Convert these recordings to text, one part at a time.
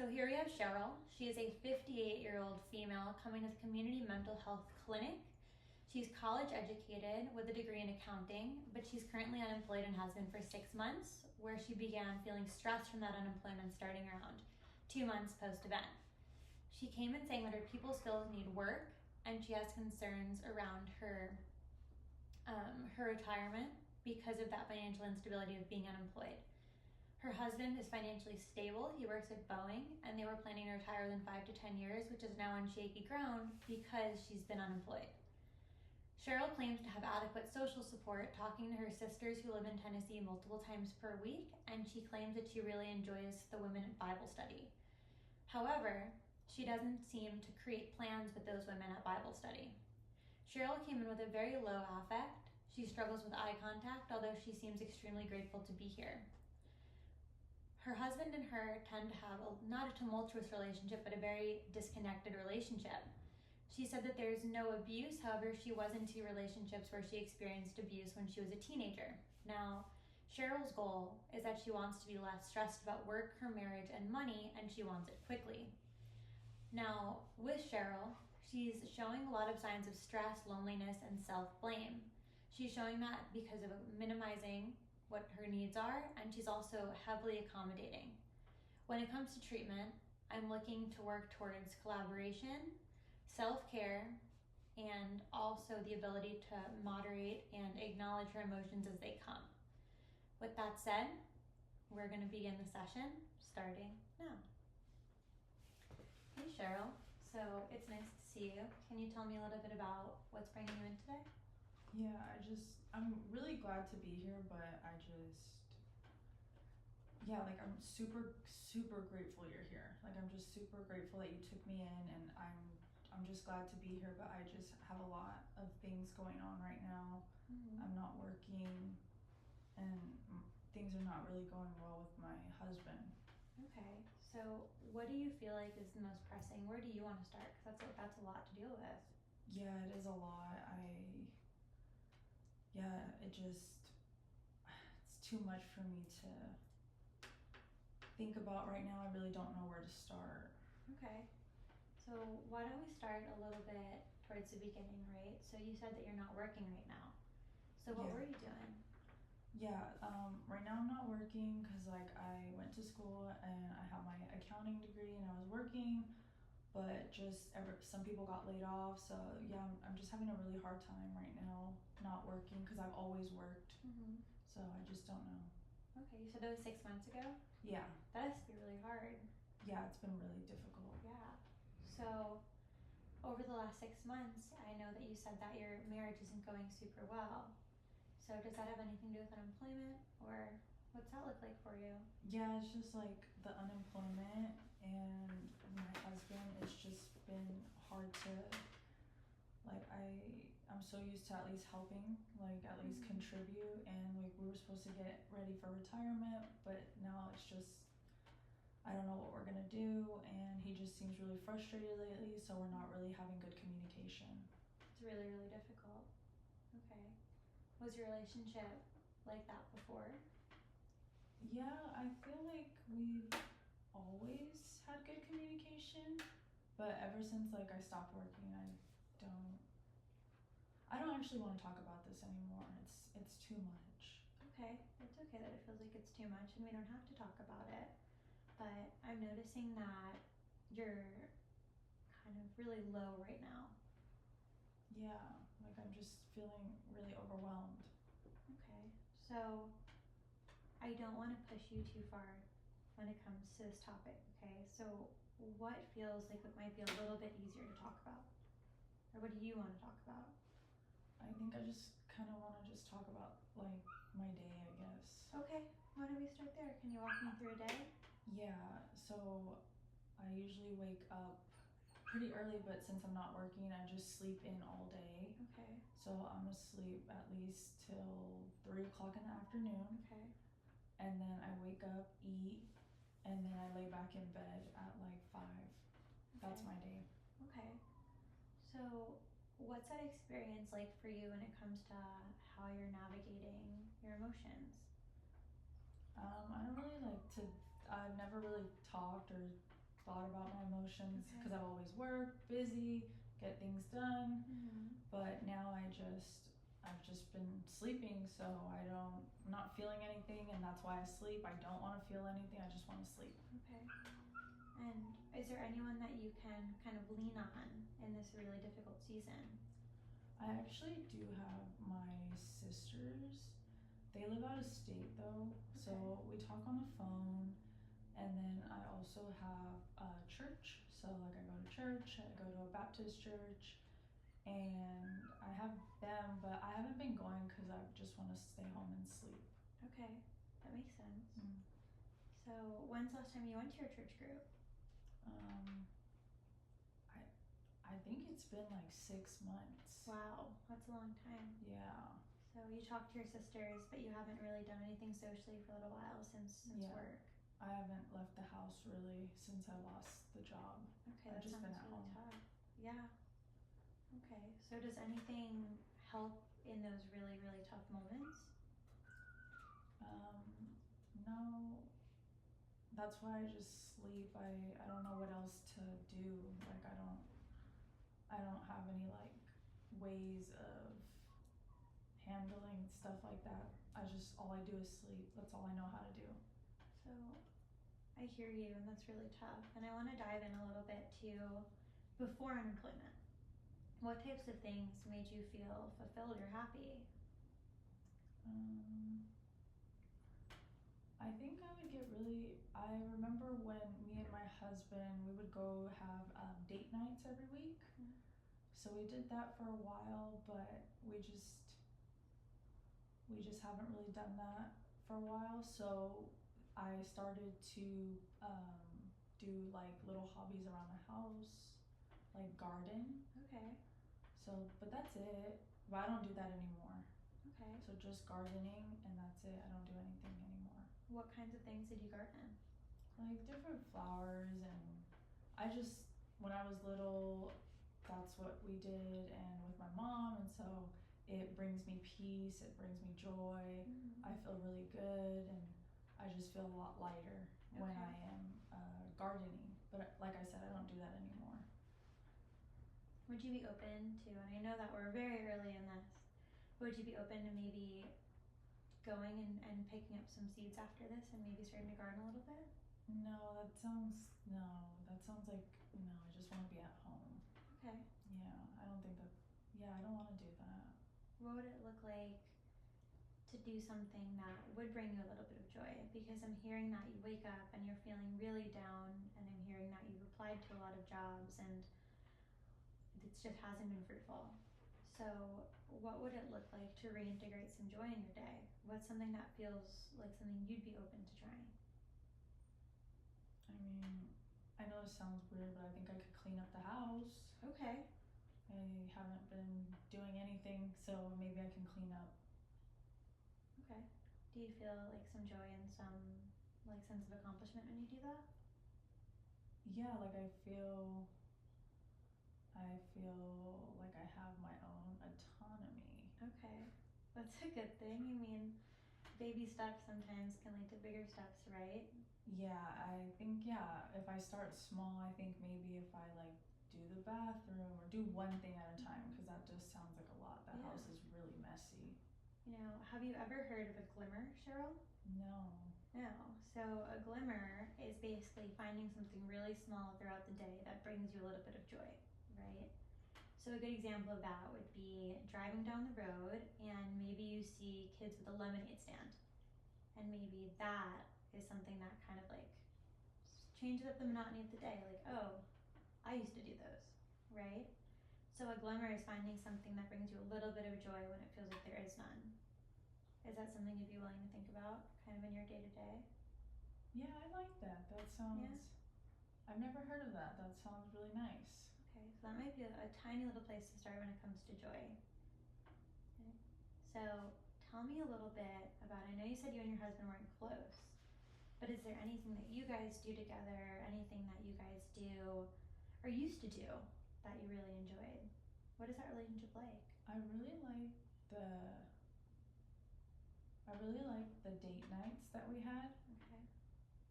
So here we have Cheryl. She is a 58-year-old female coming to the community mental health clinic. She's college educated with a degree in accounting, but she's currently unemployed and has been for 6 months, where she began feeling stressed from that unemployment starting around 2 months post-event. She came in saying that her people skills need work, and she has concerns around her retirement because of that financial instability of being unemployed. Her husband is financially stable. He works at Boeing, and they were planning to retire within 5 to 10 years, which is now on shaky ground because she's been unemployed. Cheryl claims to have adequate social support, talking to her sisters who live in Tennessee multiple times per week, and she claims that she really enjoys the women at Bible study. However, she doesn't seem to create plans with those women at Bible study. Cheryl came in with a very low affect. She struggles with eye contact, although she seems extremely grateful to be here. Her husband and her tend to have not a tumultuous relationship, but a very disconnected relationship. She said that there's no abuse, however, she was in 2 relationships where she experienced abuse when she was a teenager. Now, Cheryl's goal is that she wants to be less stressed about work, her marriage, and money, and she wants it quickly. Now, with Cheryl, she's showing a lot of signs of stress, loneliness, and self-blame. She's showing that because of minimizing what her needs are, and she's also heavily accommodating. When it comes to treatment, I'm looking to work towards collaboration, self-care, and also the ability to moderate and acknowledge her emotions as they come. With that said, we're going to begin the session starting now. Hey Cheryl, so it's nice to see you. Can you tell me a little bit about what's bringing you in today? Yeah, I'm really glad to be here, but I'm super grateful you're here. Like, I'm just super grateful that you took me in, and I'm just glad to be here, but I just have a lot of things going on right now. Mm-hmm. I'm not working, and things are not really going well with my husband. Okay, so what do you feel like is the most pressing? Where do you want to start? Because that's a lot to deal with. Yeah, it is a lot. It's too much for me to think about right now. I really don't know where to start. Okay, so why don't we start a little bit towards the beginning, right? So you said that you're not working right now. So what were you doing? Yeah, right now I'm not working because I went to school and I have my accounting degree and I was working, but some people got laid off. So yeah, I'm just having a really hard time right now not working because I've always worked. Mm-hmm. So I just don't know. Okay, you said that was 6 months ago? Yeah. That has to be really hard. Yeah, it's been really difficult. Yeah. So over the last 6 months, I know that you said that your marriage isn't going super well. So does that have anything to do with unemployment, or what's that look like for you? Yeah, it's just like the unemployment and my husband. It's just been hard to, I'm so used to at least helping, at least contribute, and we were supposed to get ready for retirement, but now it's just, I don't know what we're gonna do, and he just seems really frustrated lately, so we're not really having good communication. It's really, really difficult. Okay. Was your relationship like that before? Yeah, I feel like we've always had good communication, but ever since I stopped working, I don't actually want to talk about this anymore. It's too much. Okay, it's okay that it feels like it's too much, and we don't have to talk about it. But I'm noticing that you're kind of really low right now. Yeah, I'm just feeling really overwhelmed. Okay, so I don't want to push you too far when it comes to this topic, okay? So what feels like it might be a little bit easier to talk about? Or what do you want to talk about? I think I just kind of want to just talk about my day, I guess. Okay, why don't we start there? Can you walk me through a day? Yeah, so I usually wake up pretty early, but since I'm not working, I just sleep in all day. Okay. So I'm asleep at least till 3 o'clock in the afternoon. Okay. And then I wake up, eat, and then I lay back in bed at 5. Okay. That's my day. Okay. So what's that experience like for you when it comes to how you're navigating your emotions? I don't really I've never really talked or thought about my emotions because I've always worked, busy, get things done. But now I've just been sleeping, so I'm not feeling anything, and that's why I sleep. I don't want to feel anything. I just want to sleep. Okay. And is there anyone that you can kind of lean on in this really difficult season? I actually do have my sisters. They live out of state though, so we talk on the phone. And then I also have a church. So like I go to church, I go to a Baptist church, and I have them, but I haven't been going because I just want to stay home and sleep. Okay, that makes sense. So when's the last time you went to your church group? I think it's been like 6 months. Wow, that's a long time. Yeah. So you talk to your sisters, but you haven't really done anything socially for a little while since work. I haven't left the house really since I lost the job. Okay, I've that just sounds been at really home. tough. Yeah. Okay, so does anything help in those really, really tough moments? No. That's why I just sleep. I don't know what else to do. Like I don't have any like ways of handling stuff like that. All I do is sleep. That's all I know how to do. So I hear you, and that's really tough. And I want to dive in a little bit to before unemployment. What types of things made you feel fulfilled or happy? I think I remember when me and my husband, we would go have date nights every week. So we did that for a while, but we just haven't really done that for a while. So I started to do like little hobbies around the house, like garden. Okay. So, but that's it. But I don't do that anymore. Okay. So just gardening, and that's it. I don't do anything anymore. What kinds of things did you garden? Like different flowers, and when I was little, that's what we did, and with my mom, and so it brings me peace, it brings me joy. I feel really good, and I just feel a lot lighter when I am gardening. But like I said, I don't do that anymore. Would you be open to, and I know that we're very early in this, would you be open to maybe going and picking up some seeds after this and maybe starting to garden a little bit? No, that sounds like, no, I just want to be at home. Okay. Yeah, I don't want to do that. What would it look like to do something that would bring you a little bit of joy? Because I'm hearing that you wake up and you're feeling really down, and I'm hearing that you've applied to a lot of jobs and it just hasn't been fruitful. So what would it look like to reintegrate some joy in your day? What's something that feels like something you'd be open to trying? I mean, I know this sounds weird, but I think I could clean up the house. Okay. I haven't been doing anything, so maybe I can clean up. Okay. Do you feel like some joy and some like sense of accomplishment when you do that? Yeah, like I feel like I have my own autonomy. Okay. That's a good thing. I mean, baby steps sometimes can lead to bigger steps, right? Yeah, I think, if I start small, I think maybe if I like do the bathroom or do one thing at a time, because that just sounds like a lot. That house is really messy. You know, have you ever heard of a glimmer, Cheryl? No. No. So a glimmer is basically finding something really small throughout the day that brings you a little bit of joy, right? So a good example of that would be driving down the road and maybe you see kids with a lemonade stand. And maybe that is something that kind of like changes up the monotony of the day. Like, oh, I used to do those, right? So a glimmer is finding something that brings you a little bit of joy when it feels like there is none. Is that something you'd be willing to think about kind of in your day to day? Yeah, I like that. That sounds, I've never heard of that. That sounds really nice. Okay, so that might be a tiny little place to start when it comes to joy. Okay. So tell me a little bit about, I know you said you and your husband weren't close, but is there anything that you guys do together, anything that you guys do or used to do that you really enjoyed? What is that relationship like? I really like the date nights that we had. Okay.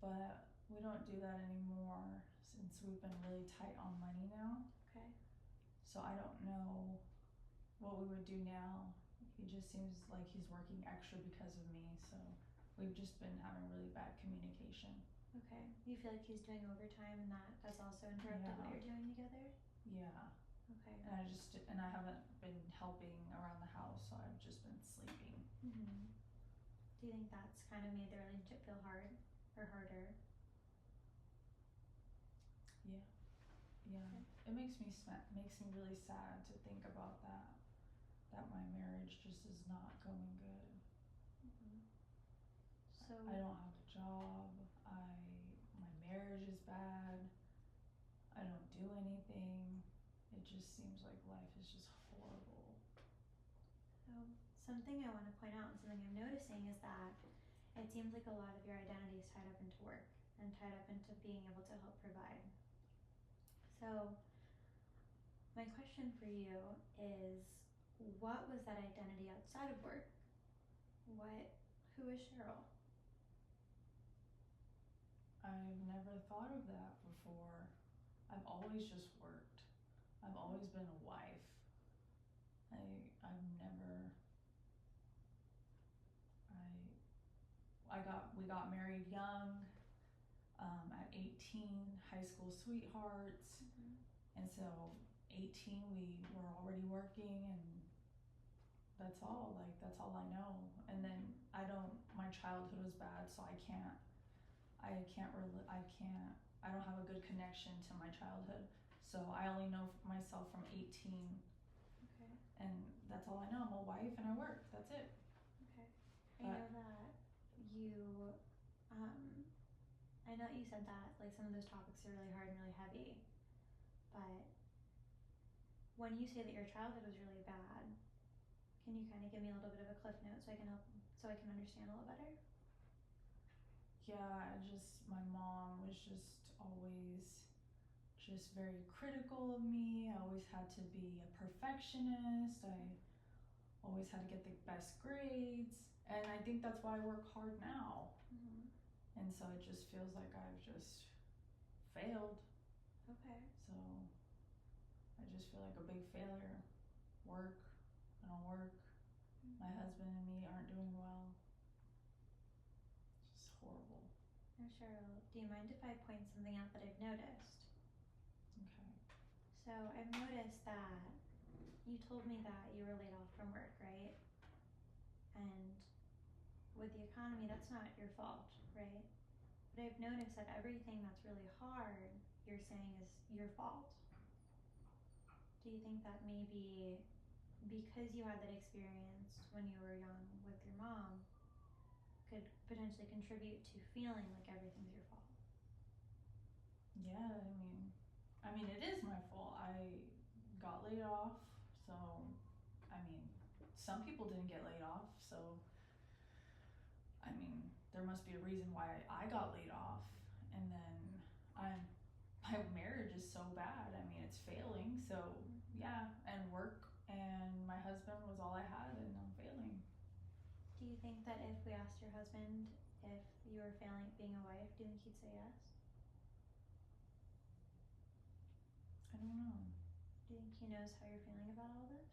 But we don't do that anymore. since we've been really tight on money now. Okay. So I don't know what we would do now. He just seems like he's working extra because of me, so we've just been having really bad communication. Okay. You feel like he's doing overtime and that's also interrupted what Yeah. you're doing together? Yeah. Okay. And I haven't been helping around the house, so I've just been sleeping. Mm-hmm. Do you think that's kind of made the relationship feel hard or harder? Yeah. Okay. It makes me really sad to think about that my marriage just is not going good. Mm-hmm. So I don't have a job. My marriage is bad. I don't do anything. It just seems like life is just horrible. So something I want to point out and something I'm noticing is that it seems like a lot of your identity is tied up into work and tied up into being able to help provide. So my question for you is, what was that identity outside of work? Who is Cheryl? I've never thought of that before. I've always just worked. I've always been a wife. We got married young, at 18, high school sweethearts. Mm-hmm. And so 18 we were already working, and that's all I know. And then my childhood was bad, so I don't have a good connection to my childhood. So I only know myself from 18. Okay. And that's all I know. I'm a wife and I work. That's it. Okay. I know that you said that like some of those topics are really hard and really heavy, but when you say that your childhood was really bad, can you kind of give me a little bit of a cliff note so I can understand a little better? Yeah, my mom was just always just very critical of me. I always had to be a perfectionist. I always had to get the best grades, and I think that's why I work hard now. Mm-hmm. And so it just feels like I've just failed. Okay. So I just feel like a big failure. I don't work. Mm-hmm. My husband and me aren't doing well. It's just horrible. Now, Cheryl, do you mind if I point something out that I've noticed? Okay. So I've noticed that you told me that you were laid off from work, right? And with the economy, that's not your fault, right? But I've noticed that everything that's really hard, you're saying is your fault. Do you think that maybe because you had that experience when you were young with your mom could potentially contribute to feeling like everything's your fault? Yeah, I mean it is my fault. I got laid off, so some people didn't get laid off, so there must be a reason why I got laid off. And then my marriage is so bad. It's failing. So yeah, and work and my husband was all I had, and I'm failing. Do you think that if we asked your husband if you were failing at being a wife, do you think he'd say yes? I don't know. Do you think he knows how you're feeling about all this?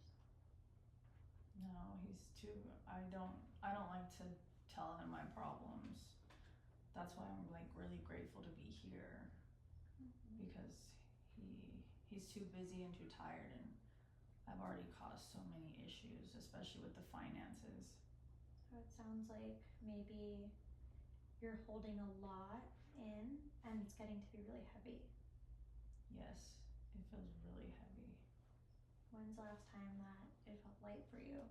No, I don't like to tell him my problems. That's why I'm like really grateful to be here. Mm-hmm. Because he's too busy and too tired, and I've already caused so many issues, especially with the finances. So it sounds like maybe you're holding a lot in and it's getting to be really heavy. Yes, it feels really heavy. When's the last time that it felt light for you?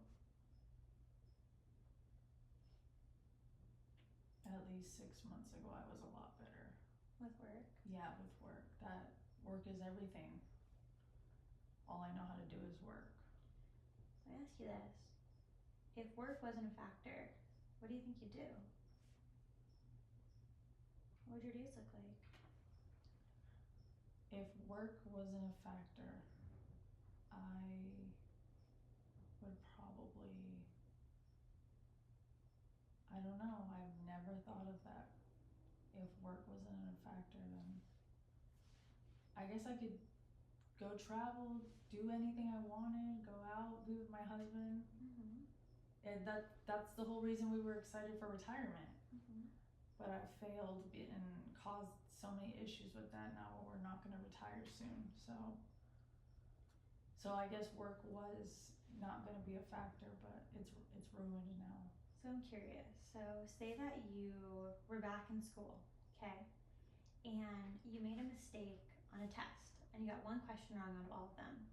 At least 6 months ago, I was a lot better. With work? Yeah, with work. That work is everything. All I know how to do is work. So I ask you this. If work wasn't a factor, what do you think you'd do? What would your days look like? If work wasn't a factor, I would probably, I don't know, I've never thought of that. If work wasn't a factor, then I guess I could go travel, do anything I wanted, go out, be with my husband. Mm-hmm. And that's the whole reason we were excited for retirement. Mm-hmm. But I failed and caused so many issues with that. Now we're not going to retire soon. So I guess work was not going to be a factor, but it's ruined now. So I'm curious. So say that you were back in school, okay, and you made a mistake on a test and you got one question wrong out of all of them.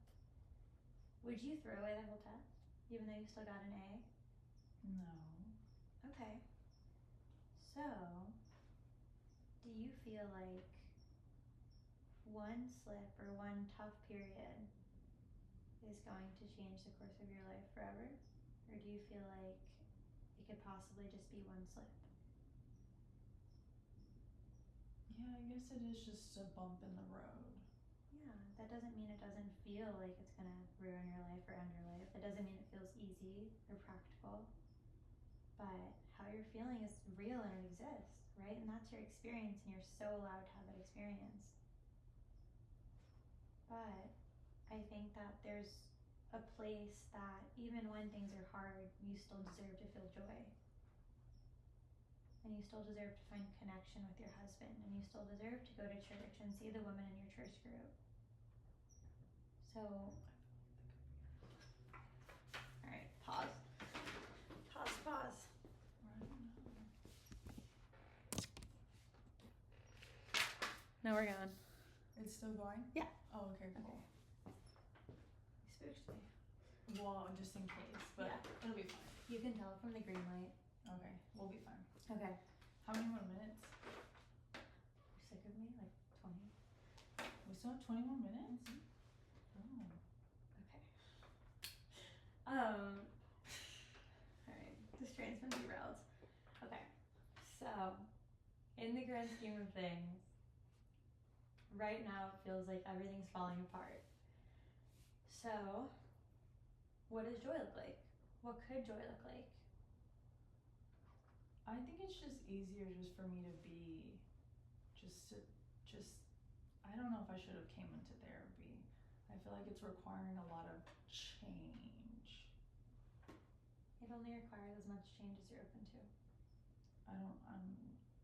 Would you throw away that whole test, even though you still got an A? No. Okay. So, do you feel like one slip or one tough period is going to change the course of your life forever? Or do you feel like it could possibly just be one slip? Yeah, I guess it is just a bump in the road. Yeah, that doesn't mean it doesn't feel like it's gonna ruin your life or end your life. It doesn't mean it feels easy or practical. But how you're feeling is real and it exists, right? And that's your experience, and you're so allowed to have that experience. But I think that there's a place that even when things are hard, you still deserve to feel joy. And you still deserve to find connection with your husband, and you still deserve to go to church and see the women in your church group. So, alright, pause. Pause. No, we're going. It's still going? Yeah. Oh, okay, cool. You spooked me. Well, just in case, but Yeah. it'll be fine. You can tell from the green light. Okay, we'll be fine. Okay. How many more minutes? You're sick of me? Like 20? We still have 20 more minutes? Mm-hmm. Oh. Okay. Alright, this train's been derailed. Okay, so, in the grand scheme of things, right now it feels like everything's falling apart. So, what does joy look like? What could joy look like? I think it's just easier just for me to be, I don't know if I should have came into therapy. I feel like it's requiring a lot of change. It only requires as much change as you're open to.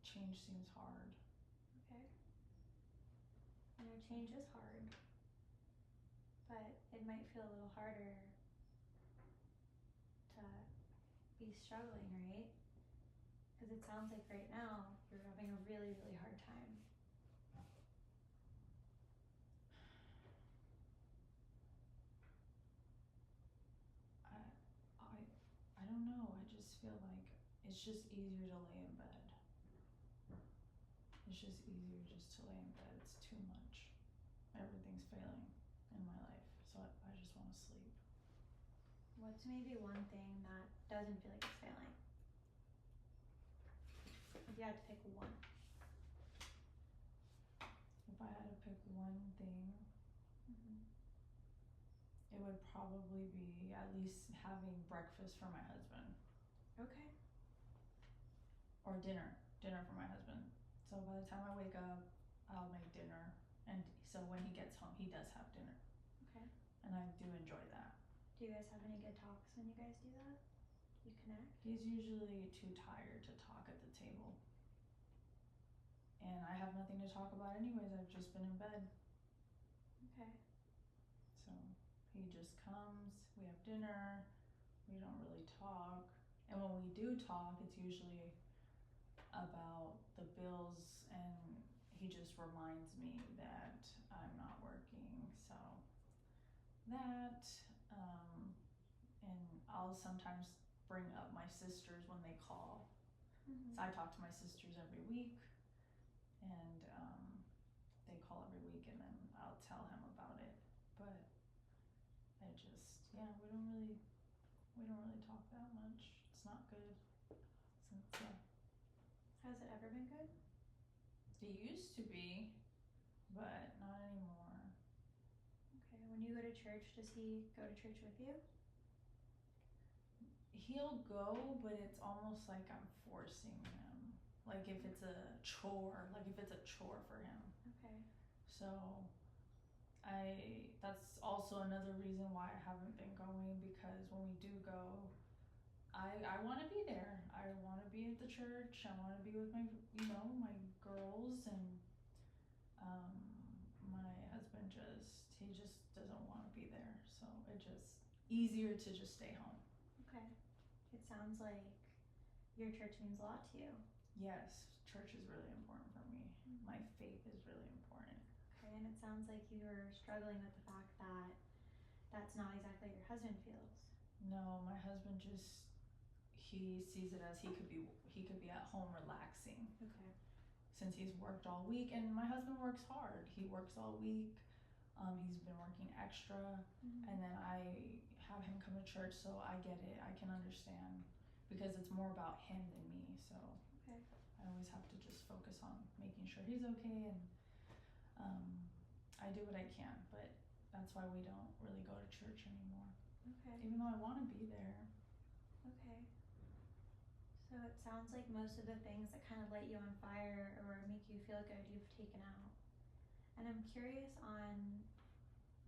Change seems hard. Okay. I know change is hard, but it might feel a little harder to be struggling, right? Because it sounds like right now you're having a really, really hard time. I don't know. I just feel like it's just easier to lay in bed. It's just easier just to lay in bed. It's too much. Everything's failing in my life, so I just want to sleep. What's maybe one thing that doesn't feel like it's failing? If you had to pick one. If I had to pick one thing, it would probably be at least having breakfast for my husband. Okay. Or dinner for my husband. So by the time I wake up, I'll make dinner, and so when he gets home, he does have dinner. Okay. And I do enjoy that. Do you guys have any good talks when you guys do that? You connect? He's usually too tired to talk at the table. And I have nothing to talk about anyways, I've just been in bed. Okay. So he just comes, we have dinner, we don't really talk. And when we do talk, it's usually about the bills, and he just reminds me that I'm not working, so that, and I'll sometimes bring up my sisters when they call. So I talk to my sisters every week, and they call every week, and then I'll tell him about it. But I just, we don't really talk that much. It's not good. Has it ever been good? It used to be, but not anymore. Okay, when you go to church, does he go to church with you? He'll go, but it's almost like I'm forcing him. Like if it's a chore for him. Okay. So that's also another reason why I haven't been going, because when we do go, I want to be there. I want to be at the church. I want to be with my, my girls, and my husband he just doesn't want to be there. So it's just easier to just stay home. Okay. It sounds like your church means a lot to you. Yes, church is really important for me. Mm-hmm. My faith is really important. Okay, and it sounds like you were struggling with the fact that that's not exactly how your husband feels. No, my husband he sees it as he could be at home relaxing. Okay. Since he's worked all week, and my husband works hard. He works all week. He's been working extra, mm-hmm. and then I have him come to church, so I get it. I can understand, because it's more about him than me. So okay. I always have to just focus on making sure he's okay, and I do what I can, but that's why we don't really go to church anymore. Okay. Even though I want to be there. Okay. So it sounds like most of the things that kind of light you on fire or make you feel good, you've taken out. And I'm curious on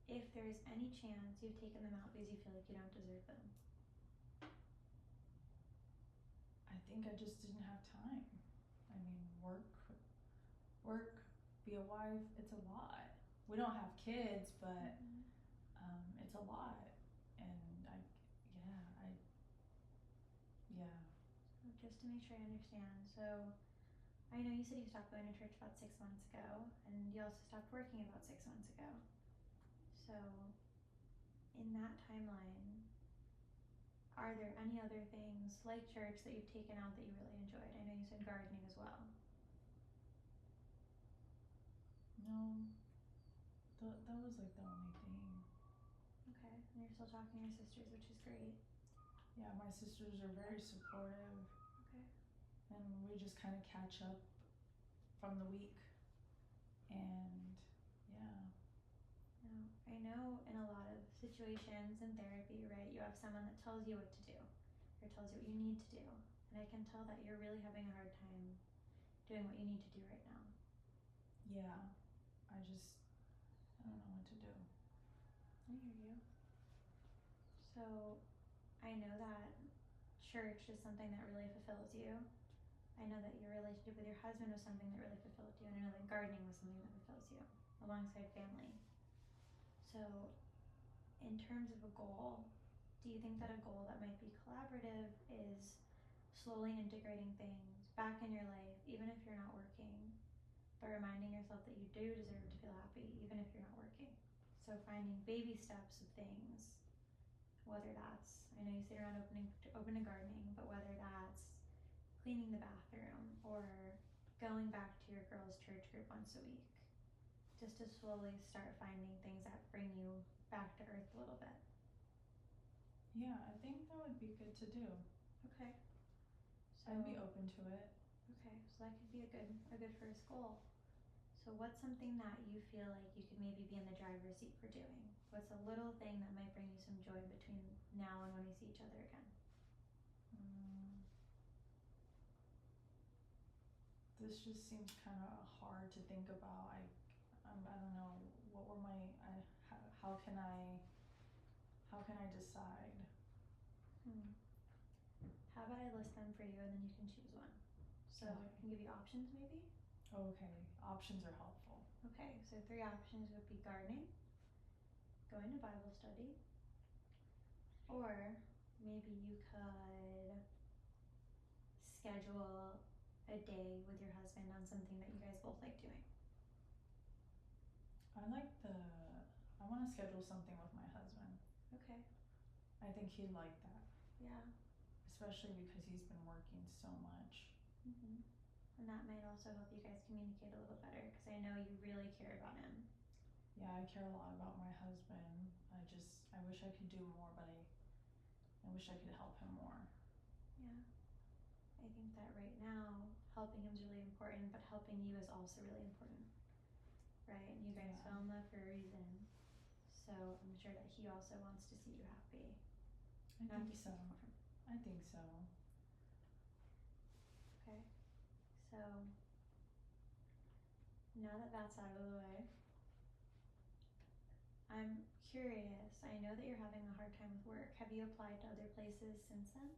if there's any chance you've taken them out because you feel like you don't deserve them. I think I just didn't have time. I mean, work, be a wife, it's a lot. We don't have kids, but mm-hmm. It's a lot. And just to make sure I understand. So I know you said you stopped going to church about 6 months ago, and you also stopped working about 6 months ago. So in that timeline, are there any other things like church that you've taken out that you really enjoyed? I know you said gardening as well. No, that was like the only thing. Okay, and you're still talking to your sisters, which is great. Yeah, my sisters are very supportive. Okay. And we just kind of catch up from the week. And yeah. No, I know in a lot of situations in therapy, right, you have someone that tells you what to do or tells you what you need to do. And I can tell that you're really having a hard time doing what you need to do right now. Yeah, I don't know what to do. I hear you. So I know that church is something that really fulfills you. I know that your relationship with your husband was something that really fulfilled you, and I know that gardening was something that fulfills you alongside family. So in terms of a goal, do you think that a goal that might be collaborative is slowly integrating things back in your life, even if you're not working, but reminding yourself that you do deserve to feel happy even if you're not working? So finding baby steps of things, whether that's, I know you sit around open to gardening, but whether that's cleaning the bathroom or going back to your girls' church group once a week, just to slowly start finding things that bring you back to earth a little bit. Yeah, I think that would be good to do. Okay. So I'd be open to it. Okay, so that could be a good first goal. So what's something that you feel like you could maybe be in the driver's seat for doing? What's a little thing that might bring you some joy between now and when we see each other again? This just seems kind of hard to think about. I don't know. What were how can I decide? How about I list them for you and then you can choose one? So I can give you options maybe? Okay, options are helpful. Okay, so 3 options would be gardening, going to Bible study, or maybe you could schedule a day with your husband on something that you guys both like doing. I want to schedule something with my husband. Okay. I think he'd like that. Yeah. Especially because he's been working so much. Mm-hmm. And that might also help you guys communicate a little better, because I know you really care about him. Yeah, I care a lot about my husband. I wish I could do more, but I wish I could help him more. Yeah. I think that right now, helping him is really important, but helping you is also really important. Right? And you guys fell in love for a reason. So I'm sure that he also wants to see you happy. I think so. Okay. So now that that's out of the way, I'm curious. I know that you're having a hard time with work. Have you applied to other places since then?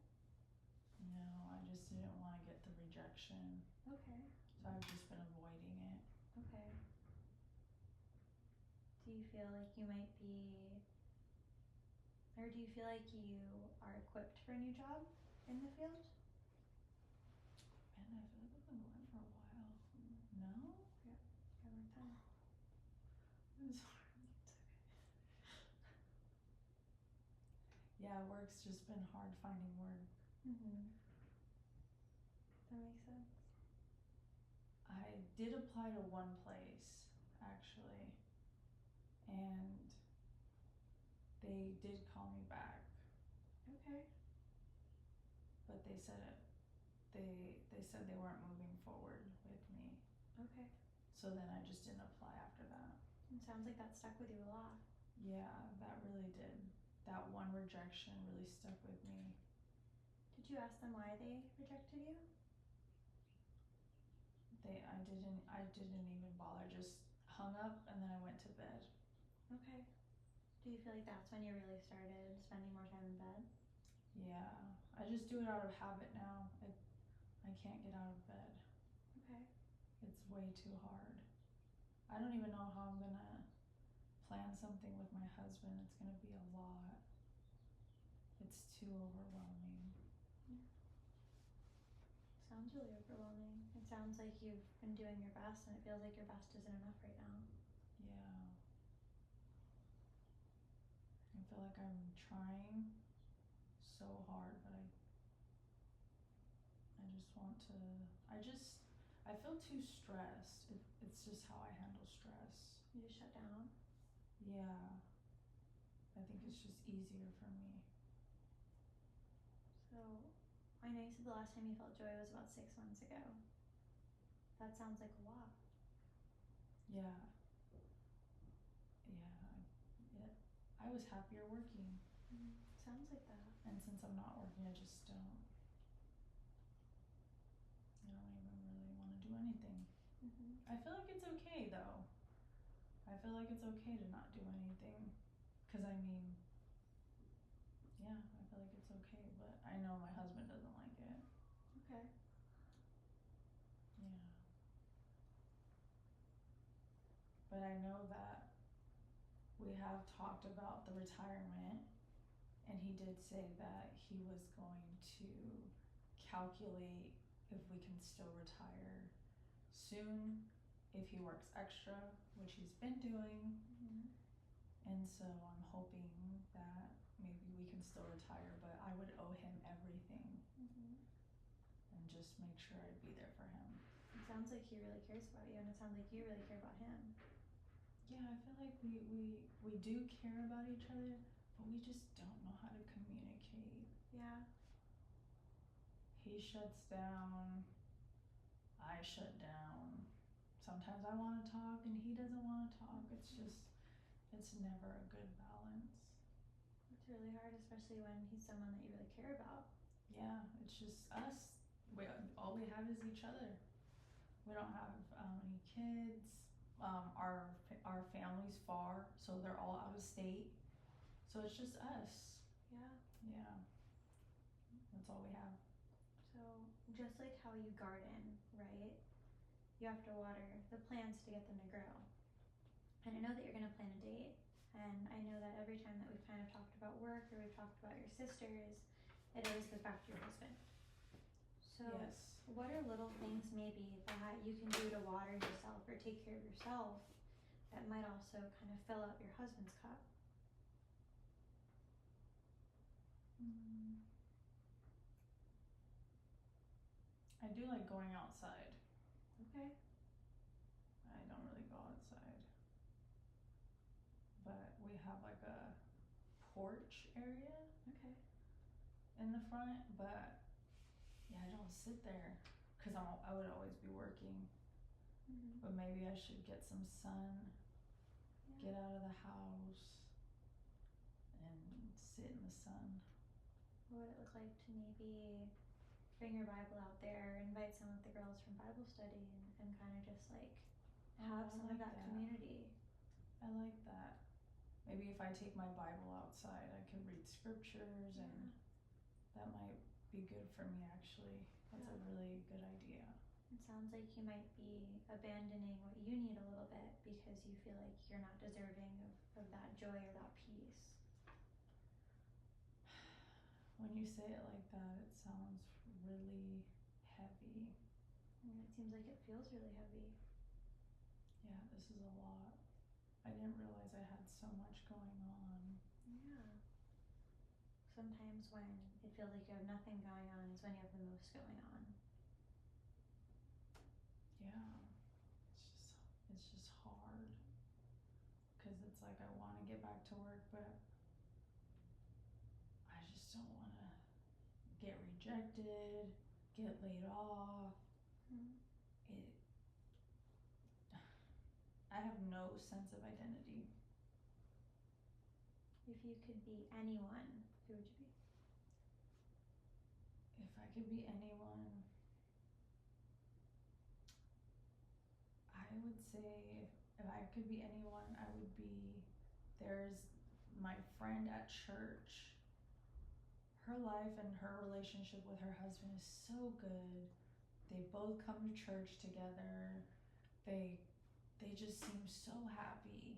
No, I just didn't want to get the rejection, Okay. so I've just been avoiding it. Okay. Do you feel like you might be, or do you feel like you are equipped for a new job in the field? Man, I feel like I've been going for a while. No? Yeah, a long time. I'm sorry. Yeah, work's just been hard finding work. Mm-hmm. That makes sense. I did apply to one place, actually, and they did call me back, Okay. but they said they said they weren't moving forward with me. Okay. So then I just didn't apply after that. It sounds like that stuck with you a lot. Yeah, that really did. That one rejection really stuck with me. Did you ask them why they rejected you? I didn't even bother, just hung up and then I went to bed. Okay. Do you feel like that's when you really started spending more time in bed? Yeah, I just do it out of habit now. I can't get out of bed. Okay. It's way too hard. I don't even know how I'm gonna plan something with my husband. It's gonna be a lot. It's too overwhelming. Sounds really overwhelming. It sounds like you've been doing your best and it feels like your best isn't enough right now. Yeah. I feel like I'm trying so hard, but I just want to, I feel too stressed. It's just how I handle stress. You just shut down? Yeah. I think it's just easier for me. So, I know you said the last time you felt joy was about 6 months ago. That sounds like a lot. Yeah. I was happier working. Sounds like that. And since I'm not working, I don't even really want to do anything. I feel like it's okay though. I feel like it's okay to not do anything. Cause I mean, yeah, I feel like it's okay, but I know my husband doesn't like it. Okay. Yeah. But I know that we have talked about the retirement, and he did say that he was going to calculate if we can still retire soon if he works extra, which he's been doing. And so I'm hoping that maybe we can still retire, but I would owe him everything and just make sure I'd be there for him. It sounds like he really cares about you, and it sounds like you really care about him. Yeah, I feel like we do care about each other, but we just don't know how to communicate. Yeah. He shuts down, I shut down. Sometimes I want to talk and he doesn't want to talk. It's never a good balance. It's really hard, especially when he's someone that you really care about. Yeah, it's just us. All we have is each other. We don't have any kids. Our family's far, so they're all out of state. So it's just us. Yeah. Yeah. That's all we have. So just like how you garden, right? You have to water the plants to get them to grow. And I know that you're gonna plan a date, and I know that every time that we've kind of talked about work or we've talked about your sisters, it always goes back to your husband. So Yes. what are little things maybe that you can do to water yourself or take care of yourself that might also kind of fill up your husband's cup? I do like going outside. Okay. I don't really go outside. But we have like a porch area Okay. in the front, but yeah, I don't sit there because I would always be working. But maybe I should get some sun, get out of the house, and sit in the sun. What would it look like to maybe bring your Bible out there, invite some of the girls from Bible study, and kind of just like have some of that community? I like that. maybe if I take my Bible outside, I could read scriptures, and that might be good for me actually. That's a really good idea. It sounds like you might be abandoning what you need a little bit because you feel like you're not deserving of that joy or that peace. When you say it like that, it sounds really heavy. And it seems like it feels really heavy. Yeah, this is a lot. I didn't realize I had so much going on. Yeah. Sometimes when it feels like you have nothing going on is when you have the most going on. Yeah, it's just hard. Cause it's like I wanna get back to work, but I just don't wanna get rejected, get laid off. I have no sense of identity. If you could be anyone, who would you be? If I could be anyone, I would say if I could be anyone, I would be, there's my friend at church. Her life and her relationship with her husband is so good. They both come to church together. They just seem so happy.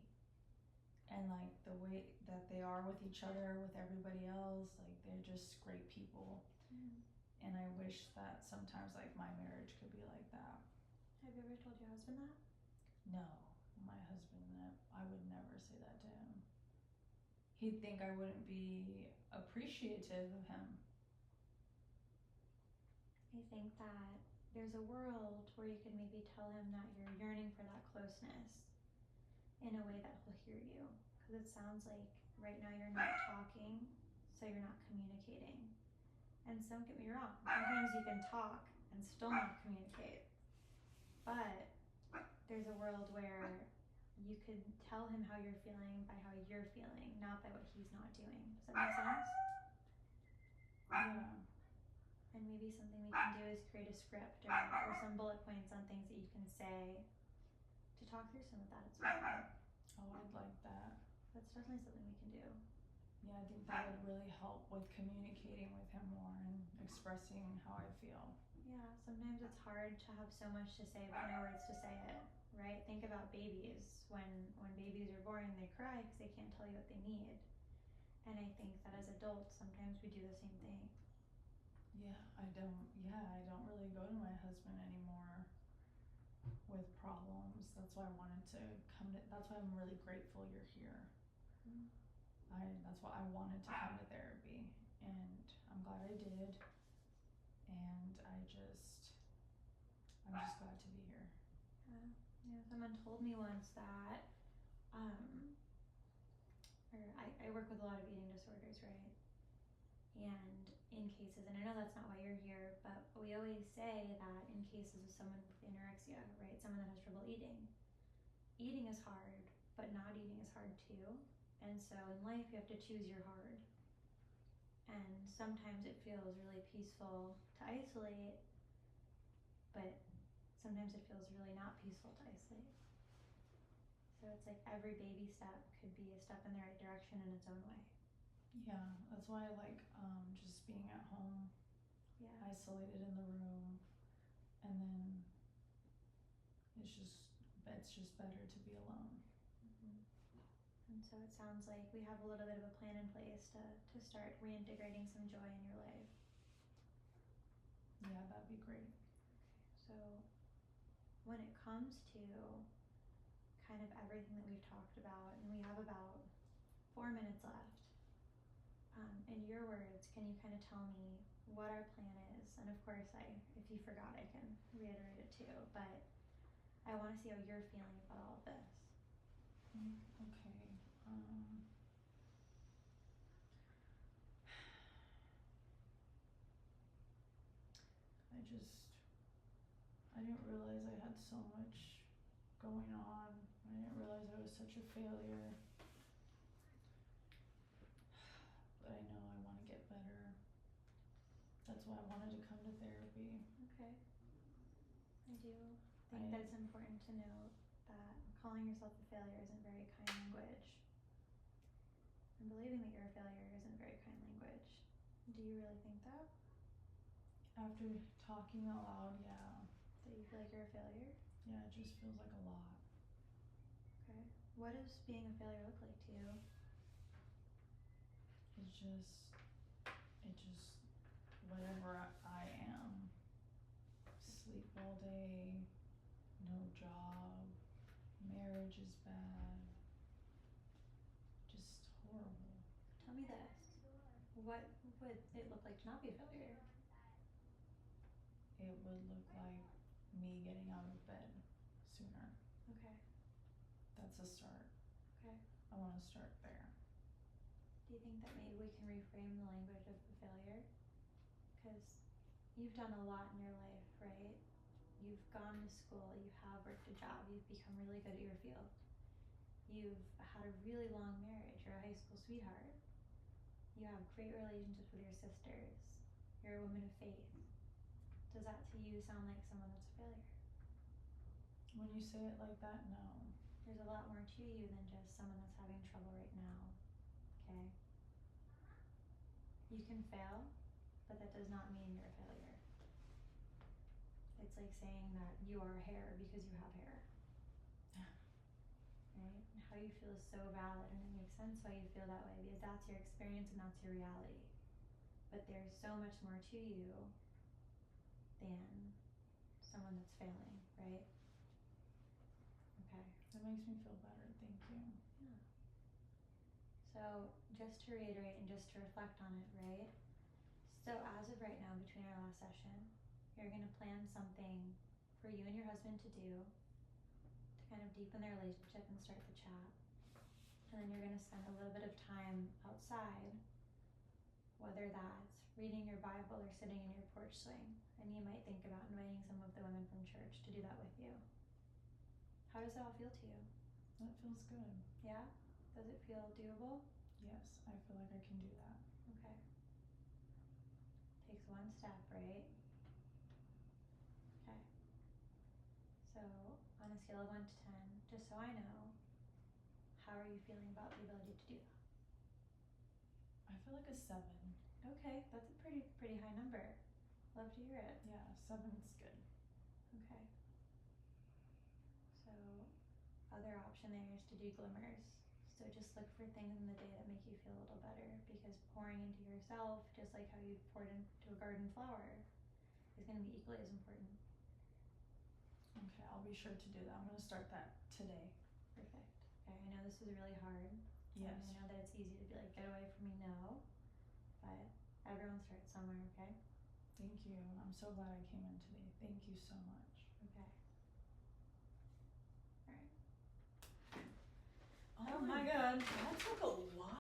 And like the way that they are with each other, with everybody else, like they're just great people. And I wish that sometimes like my marriage could be like that. Have you ever told your husband that? No, my husband, I would never say that to him. He'd think I wouldn't be appreciative of him. I think that there's a world where you could maybe tell him that you're yearning for that closeness in a way that he'll hear you. Because it sounds like right now you're not talking, so you're not communicating. And so don't get me wrong, sometimes you can talk and still not communicate. But there's a world where you could tell him how you're feeling by how you're feeling, not by what he's not doing. Does that make sense? Yeah. And maybe something we can do is create a script or some bullet points on things that you can say to talk through some of that as well. Oh, I'd like that. That's definitely something we can do. Yeah, I think that would really help with communicating with him more and expressing how I feel. Yeah, sometimes it's hard to have so much to say but no words to say it, right? Think about babies. When babies are born, they cry because they can't tell you what they need. And I think that as adults, sometimes we do the same thing. Yeah, I don't really go to my husband anymore with problems. That's why I wanted to that's why I'm really grateful you're here. That's why I wanted to come to therapy, and I'm glad I did, and I'm just glad to be here. Yeah, someone told me once that, I work with a lot of eating disorders, right? And in cases, and I know that's not why you're here, but we always say that in cases of someone with anorexia, right, someone that has trouble eating is hard, but not eating is hard too. And so in life you have to choose your hard. And sometimes it feels really peaceful to isolate, but sometimes it feels really not peaceful to isolate. So it's like every baby step could be a step in the right direction in its own way. Yeah, that's why I like just being at home, isolated in the room, and then it's just better to be alone. And so it sounds like we have a little bit of a plan in place to start reintegrating some joy in your life. Yeah, that'd be great. So when it comes to kind of everything that we've talked about, and we have about 4 minutes left, in your words, can you kind of tell me what our plan is? And of course, if you forgot, I can reiterate it too, but I want to see how you're feeling about all of this. Okay. I didn't realize I had so much going on. I didn't realize I was such a failure. But I know I want to get better. That's why I wanted to come to therapy. Okay. I do think that it's important to note that calling yourself a failure isn't very kind language. And believing that you're a failure isn't very kind language. Do you really think that? After talking out loud, yeah. That you feel like you're a failure? Yeah, it just feels like a lot. Okay. What does being a failure look like to you? It just, whatever I am. Sleep all day, no job, marriage is bad. Just horrible. Tell me this. What would it look like to not be a failure? It would look like me getting out of bed sooner. Okay. That's a start. Okay. I want to start there. Do you think that maybe we can reframe the language of the failure? Because you've done a lot in your life, right? You've gone to school, you have worked a job, you've become really good at your field. You've had a really long marriage, you're a high school sweetheart. You have great relationships with your sisters. You're a woman of faith. Does that to you sound like someone that's a failure? When you say it like that, no. There's a lot more to you than just someone that's having trouble right now, okay? You can fail, but that does not mean you're a failure. It's like saying that you are hair because you have hair. Right? How you feel is so valid, and it makes sense why you feel that way because that's your experience and that's your reality. But there's so much more to you than someone that's failing, right? Okay. That makes me feel better, thank you. Yeah. So just to reiterate and just to reflect on it, right? So as of right now, between our last session, you're gonna plan something for you and your husband to do to kind of deepen their relationship and start the chat. And then you're gonna spend a little bit of time outside, whether that's reading your Bible or sitting in your porch swing. And you might think about inviting some of the women from church to do that with you. How does that all feel to you? That feels good. Yeah? Does it feel doable? Yes, I feel like I can do that. Okay. Takes one step, right? Okay. So on a scale of 1 to 10, just so I know, how are you feeling about the ability to do that? I feel like a 7. Okay, that's a pretty high number. Love to hear it. Yeah, 7's good. Okay. So other option there is to do glimmers. So just look for things in the day that make you feel a little better, because pouring into yourself, just like how you poured into a garden flower, is going to be equally as important. Okay, I'll be sure to do that. I'm going to start that today. Perfect. Okay, I know this is really hard. Yes. And I know that it's easy to be like, get away from me, no. But everyone starts somewhere, okay? Thank you. I'm so glad I came in today. Thank you so much. Okay. Alright. Oh my god, that took a